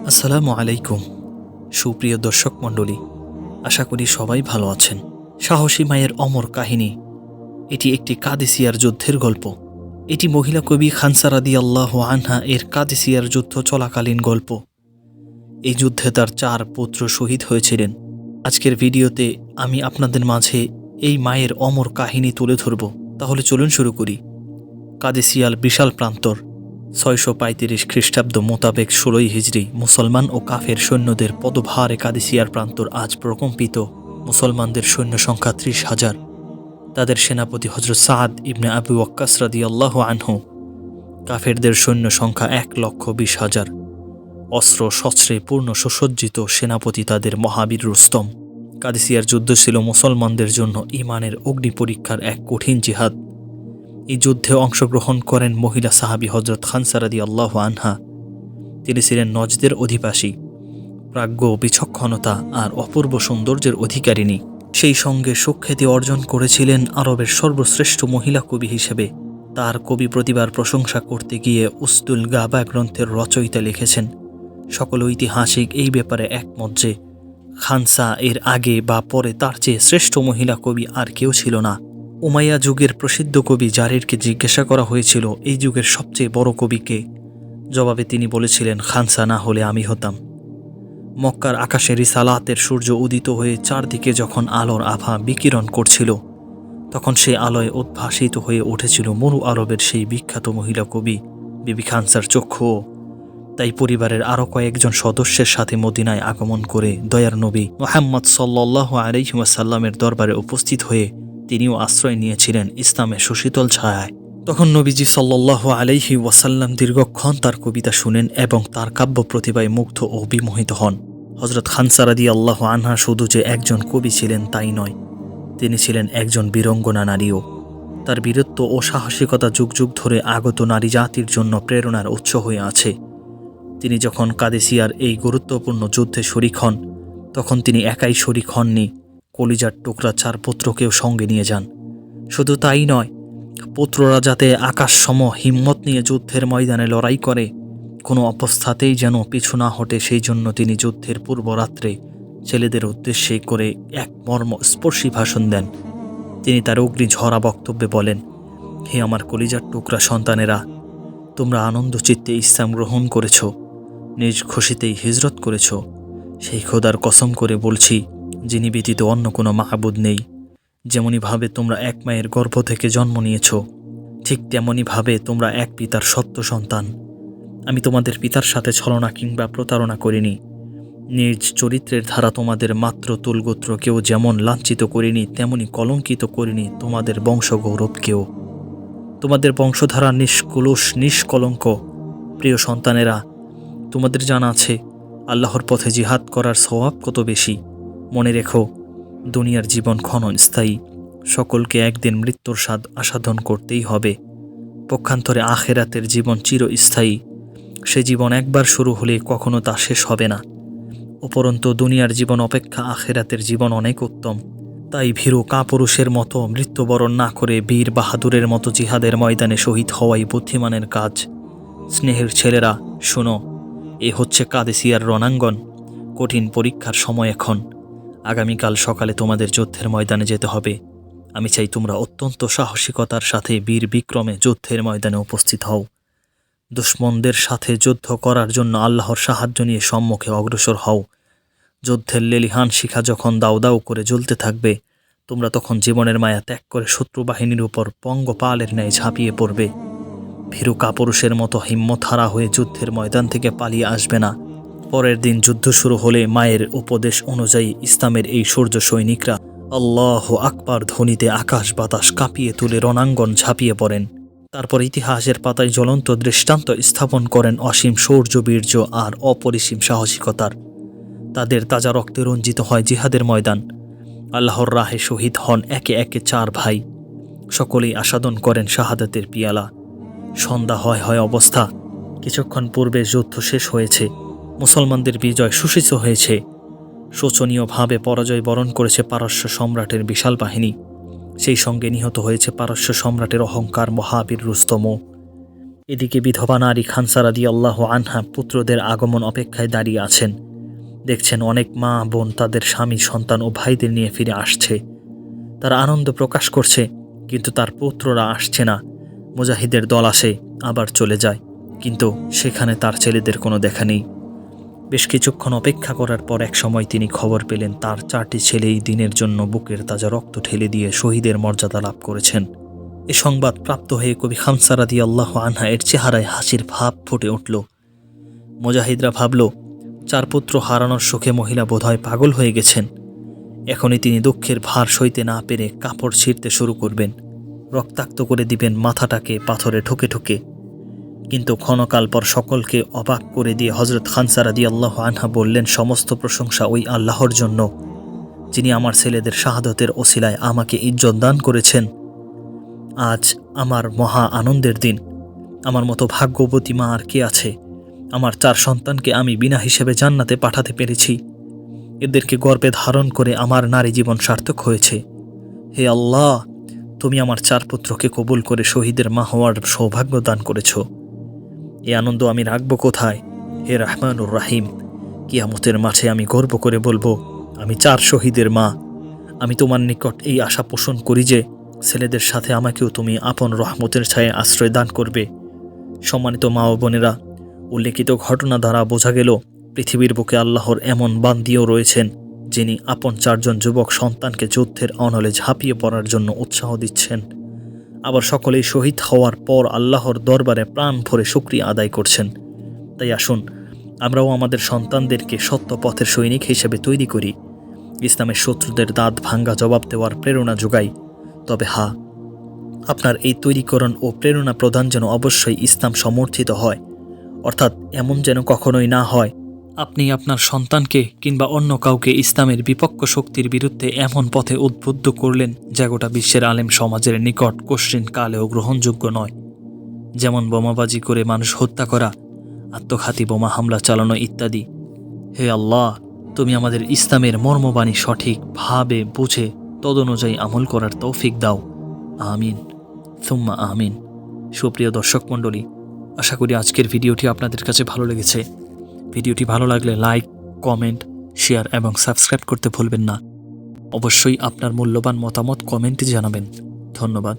আসসালামু আলাইকুম। সুপ্রিয় দর্শক মণ্ডলী, আশা করি সবাই ভালো আছেন। সাহসী মায়ের অমর কাহিনী। এটি একটি কাদেসিয়ার যুদ্ধের গল্প। এটি মহিলা কবি খানসা রাদিয়াল্লাহু আনহা এর কাদেসিয়ার যুদ্ধ চলাকালীন গল্প। এই যুদ্ধে তার 4 পুত্র শহীদ হয়েছিলেন। আজকের ভিডিওতে আমি আপনাদের মাঝে এই মায়ের অমর কাহিনী তুলে ধরব। তাহলে চলুন শুরু করি। কাদেসিয়ার বিশাল প্রান্তর। 635 খ্রিস্টাব্দ মোতাবেক 16 হিজরি মুসলমান ও কাফের সৈন্যদের পদভারে কাদেসিয়ার প্রান্তর আজ প্রকম্পিত। মুসলমানদের সৈন্য সংখ্যা 30,000। তাদের সেনাপতি হযরত সাদ ইবনে আবু ওয়াক্কাস রাদিয়াল্লাহু আনহু। কাফেরদের সৈন্য সংখ্যা 1,20,000। অস্ত্র শস্ত্রে পূর্ণ সুসজ্জিত সেনাপতি তাদের মহাবীর রুস্তম। কাদেসিয়ার যুদ্ধ ছিল মুসলমানদের জন্য ঈমানের অগ্নি পরীক্ষার এক কঠিন জিহাদ। এই যুদ্ধে অংশগ্রহণ করেন মহিলা সাহাবী হযরত খানসা রাদিয়াল্লাহু আনহা। তিনি ছিলেন নজদের অধিবাসী, প্রাজ্ঞ, বিচক্ষণতা আর অপূর্ব সৌন্দর্যের অধিকারিণী। সেই সঙ্গে সুখ্যাতি অর্জন করেছিলেন আরবের সর্বশ্রেষ্ঠ মহিলা কবি হিসেবে। তার কবি প্রতিভার প্রশংসা করতে গিয়ে উসদুল গাবা গ্রন্থের রচয়িতা লিখেছেন, সকল ঐতিহাসিক এই ব্যাপারে একমত যে খানসা এর আগে বা পরে তার চেয়ে শ্রেষ্ঠ মহিলা কবি আর কেউ ছিল না। উমাইয়া যুগের প্রসিদ্ধ কবি জারিরকে জিজ্ঞাসা করা হয়েছিল এই যুগের সবচেয়ে বড় কবিকে। জবাবে তিনি বলেছিলেন, খানসা না হলে আমি হতাম। মক্কার আকাশে রিসালাতের সূর্য উদিত হয়ে চারদিকে যখন আলোর আভা বিকিরণ করছিল, তখন সে আলোয় উদ্ভাসিত হয়ে উঠেছিল মরু আরবের সেই বিখ্যাত মহিলা কবি বিবি খানসার চক্ষুও। তাই পরিবারের আরও কয়েকজন সদস্যের সাথে মদিনায় আগমন করে দয়ার নবী মুহাম্মদ সাল্লাল্লাহু আলাইহি ওয়াসাল্লামের দরবারে উপস্থিত হয়ে তিনিও আশ্রয় নিয়েছিলেন ইসলামের সুশীতল ছায়ায়। তখন নবীজি সাল্লাল্লাহু আলাইহি ওয়াসাল্লাম দীর্ঘক্ষণ তার কবিতা শুনেন এবং তার কাব্য প্রতিভায় মুগ্ধ ও বিমোহিত হন। হযরত খানসা রাদিয়াল্লাহু আনহা শুধু যে একজন কবি ছিলেন তাই নয়, তিনি ছিলেন একজন বীরঙ্গনা নারীও। তার বীরত্ব ও সাহসিকতা যুগ যুগ ধরে আগত নারী জাতির জন্য প্রেরণার উৎস হয়ে আছে। তিনি যখন কাদেসিয়ার এই গুরুত্বপূর্ণ যুদ্ধে শরিক হন, তখন তিনি একাই শরিক হননি, কলিজার টুকরা 4 পুত্রকেও সঙ্গে নিয়ে যান। শুধু তাই নয়, পুত্ররা যাতে আকাশ সম হিম্মত নিয়ে যুদ্ধের ময়দানে লড়াই করে, কোনো অবস্থাতেই যেন পিছু না হটে, সেই জন্য তিনি যুদ্ধের পূর্ব রাত্রে ছেলেদের উদ্দেশ্যে করে এক মর্মস্পর্শী ভাষণ দেন। তিনি তার অগ্নিঝরা বক্তব্যে বলেন, হে আমার কলিজার টুকরা সন্তানেরা, তোমরা আনন্দ চিত্তে ইসলাম গ্রহণ করেছ, নিজ খুশিতেই হিজরত করেছ। সেই খোদার কসম করে বলছি, যিনি ব্যতীত অন্য কোনো মাহবুদ নেই। যেমনিভাবে তোমরা এক মায়ের গর্ভ থেকে জন্ম নিয়েছ, ঠিক তেমনিভাবে তোমরা এক পিতার সত্য সন্তান। আমি তোমাদের পিতার সাথে ছলনা কিংবা প্রতারণা করিনি। নিজ চরিত্রের ধারা তোমাদের মাত্র তুলগোত্রকেও যেমন লাঞ্ছিত করিনি, তেমনি কলঙ্কিত করিনি তোমাদের বংশগৌরবকেও। তোমাদের বংশধারা নিষ্কলুষ নিষ্কলঙ্ক। প্রিয় সন্তানেরা, তোমাদের জানা আছে আল্লাহর পথে জিহাদ করার সওয়াব কত বেশি। মনে রেখো, দুনিয়ার জীবন ক্ষণস্থায়ী, সকলকে একদিন মৃত্যুর স্বাদ আস্বাদন করতেই হবে। পক্ষান্তরে আখেরাতের জীবন চিরস্থায়ী, সে জীবন একবার শুরু হলে কখনো তা শেষ হবে না। উপরন্তু দুনিয়ার জীবন অপেক্ষা আখেরাতের জীবন অনেক উত্তম। তাই ভীরু কাপুরুষের মতো মৃত্যুবরণ না করে বীর বাহাদুরের মতো জিহাদের ময়দানে শহীদ হওয়াই বুদ্ধিমানের কাজ। স্নেহের ছেলেরা, শোনো, এ হচ্ছে কাদেসিয়ার রণাঙ্গন। কঠিন পরীক্ষার সময় এখন। আগামীকাল সকালে তোমাদের যুদ্ধের ময়দানে যেতে হবে। আমি চাই তোমরা অত্যন্ত সাহসিকতার সাথে বীর বিক্রমে যুদ্ধের ময়দানে উপস্থিত হও। দুশমনদের সাথে যুদ্ধ করার জন্য আল্লাহর সাহায্য নিয়ে সম্মুখে অগ্রসর হও। যুদ্ধের লেলিহান শিখা যখন দাউ দাউ করে জ্বলতে থাকবে, তোমরা তখন জীবনের মায়া ত্যাগ করে শত্রু বাহিনীর উপর পঙ্গপালের ন্যায় ঝাঁপিয়ে পড়বে। ভীরু কাপুরুষের মতো হিম্মতহারা হয়ে যুদ্ধের ময়দান থেকে পালিয়ে আসবে না। পরের দিন যুদ্ধ শুরু হলে মায়ের উপদেশ অনুযায়ী ইসলামের এই সূর্য সৈনিকরা আল্লাহু আকবার ধ্বনিতে আকাশ বাতাস কাঁপিয়ে তুলে রণাঙ্গন ঝাঁপিয়ে পড়েন। তারপর ইতিহাসের পাতায় জ্বলন্ত দৃষ্টান্ত স্থাপন করেন অসীম শৌর্য, বীর্য আর অপরিসীম সাহসিকতার। তাদের তাজা রক্তে রঞ্জিত হয় জিহাদের ময়দান। আল্লাহর রাহে শহীদ হন একে একে 4 ভাই। সকলেই আস্বাদন করেন শাহাদাতের পিয়ালা। সন্ধ্যা হয় অবস্থা। কিছুক্ষণ পূর্বে যুদ্ধ শেষ হয়েছে, মুসলমানদের বিজয় সুসিত হয়েছে। শোচনীয়ভাবে পরাজয় বরণ করেছে পারস্য সম্রাটের বিশাল বাহিনী। সেই সঙ্গে নিহত হয়েছে পারস্য সম্রাটের অহংকার মহাবীর রুস্তম। এদিকে বিধবা নারী খানসা রাদিয়াল্লাহু আনহা পুত্রদের আগমন অপেক্ষায় দাঁড়িয়ে আছেন। দেখছেন অনেক মা বোন তাদের স্বামী সন্তান ও ভাইদের নিয়ে ফিরে আসছে। তারা আনন্দ প্রকাশ করছে, কিন্তু তার পুত্ররা আসছে না। মুজাহিদের দল আসে, আবার চলে যায়, কিন্তু সেখানে তার ছেলেদের কোনো দেখা নেই। বেশ কিছুক্ষণ অপেক্ষা করার পর এক সময় তিনি খবর পেলেন তার 4টি ছেলেই দিনের জন্য বুকের তাজা রক্ত ঠেলে দিয়ে শহীদের মর্যাদা লাভ করেছেন। এ সংবাদ প্রাপ্ত হয়ে কবি খানসা রাদিয়াল্লাহু আনহা এর চেহারায় হাসির ভাব ফুটে উঠল। মুজাহিদরা ভাবল, 4 পুত্র হারানোর শোকে মহিলা বোধহয় পাগল হয়ে গেছেন। এখনই তিনি দুঃখের ভার সইতে না পেরে কাপড় ছিঁড়তে শুরু করবেন, রক্তাক্ত করে দিবেন মাথাটাকে পাথরে ঠুকে ঠুকে। কিন্তু ক্ষণকাল পর সকলকে অবাক করে দিয়ে হযরত খানসা রাদিয়াল্লাহু আনহা বললেন, সমস্ত প্রশংসা ওই আল্লাহর জন্য, যিনি আমার ছেলেদের শাহাদতের ওসিলায় আমাকে ইজ্জত দান করেছেন। আজ আমার মহা আনন্দের দিন। আমার মতো ভাগ্যবতী মা আর কে আছে? আমার 4 সন্তানকে আমি বিনা হিসেবে জান্নাতে পাঠাতে পেরেছি। এদেরকে গর্ভে ধারণ করে আমার নারী জীবন সার্থক হয়েছে। হে আল্লাহ, তুমি আমার 4 পুত্রকে কবুল করে শহীদের মা হওয়ার সৌভাগ্য দান করেছ। এই আনন্দ আমি রাখব কোথায়? হে রহমানুর রাহিম, কিয়ামতের মাঠে আমি গর্ব করে বলবো, আমি 4 শহীদের মা। আমি তোমার নিকট এই আশা পোষণ করি যে ছেলেদের সাথে আমাকেও তুমি আপন রহমতের ছায়ে আশ্রয় দান করবে। সম্মানিত মা ও বোনেরা, উল্লেখিত ঘটনা দ্বারা বোঝা গেল পৃথিবীর বুকে আল্লাহর এমন বান্দিও রয়েছেন যিনি আপন 4 জন যুবক সন্তানকে যুদ্ধের অনলে ঝাঁপিয়ে পড়ার জন্য উৎসাহ দিচ্ছেন। আবার সকলেই শহীদ হওয়ার পর আল্লাহর দরবারে প্রাণ ভরে শুকরিয়া আদায় করছেন। তাই আসুন আমরাও আমাদের সন্তানদেরকে সত্য পথের সৈনিক হিসেবে তৈরি করি, ইসলামের শত্রুদের দাঁত ভাঙ্গা জবাব দেওয়ার প্রেরণা যোগাই। তবে হ্যাঁ, আপনার এই তৈরিকরণ ও প্রেরণা প্রদান যেন অবশ্যই ইসলাম সমর্থিত হয়, অর্থাৎ এমন যেন কখনোই না হয় আপনি আপনার সন্তানকে কিংবা অন্য কাউকে ইসলামের বিপক্ষ শক্তির বিরুদ্ধে এমন পথে উদ্বুদ্ধ করলেন যা গোটা বিশ্বের আলেম সমাজের নিকট কশ্চিন কালেও গ্রহণযোগ্য নয়। যেমন বোমাবাজি করে মানুষ হত্যা করা, আত্মঘাতী বোমা হামলা চালানো ইত্যাদি। হে আল্লাহ, তুমি আমাদের ইসলামের মর্মবাণী সঠিকভাবে বুঝে তদনুযায়ী আমল করার তৌফিক দাও। আমিন সুম্মা আমিন। সুপ্রিয় দর্শক মণ্ডলী, আশা করি আজকের ভিডিওটি আপনাদের কাছে ভালো লেগেছে। ভিডিওটি ভালো লাগলে লাইক, কমেন্ট, শেয়ার এবং সাবস্ক্রাইব করতে ভুলবেন না। অবশ্যই আপনার মূল্যবান মতামত কমেন্টে জানাবেন। ধন্যবাদ।